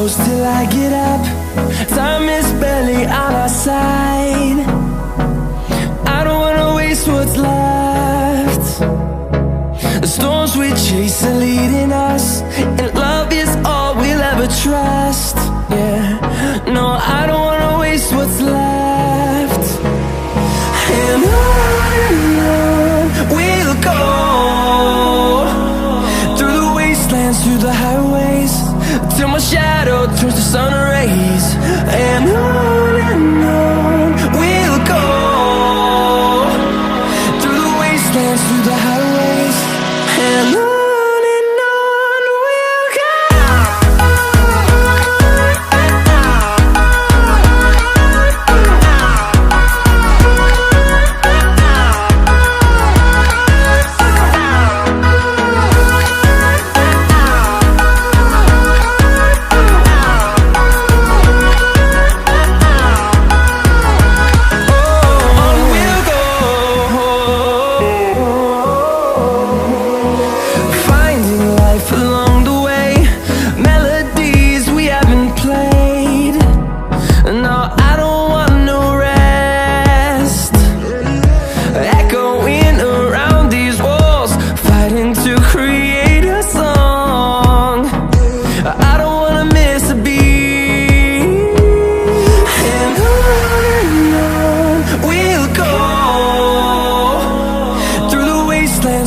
close till I get up. Time is barely on our side. I don't wanna waste what's left. The storms we chase are leading us, and love is all we'll ever trust. Yeah, no, I don't wanna waste what's left. And on we'll go, through the wastelands, through the highways, till my shadow turns to sun rays. And on we'll go, through the wastelands, through the highways, and on.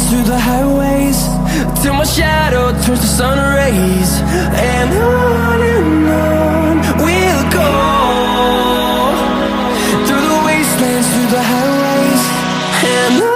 Through the highways, till my shadow turns to sun rays. And on we'll go, through the wastelands, through the highways, and on.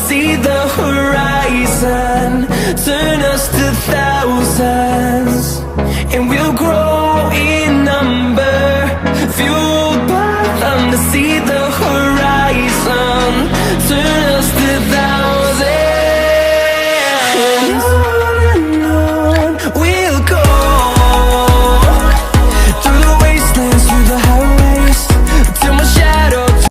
See the horizon turn us to thousands, and we'll grow in number, fueled by them to see the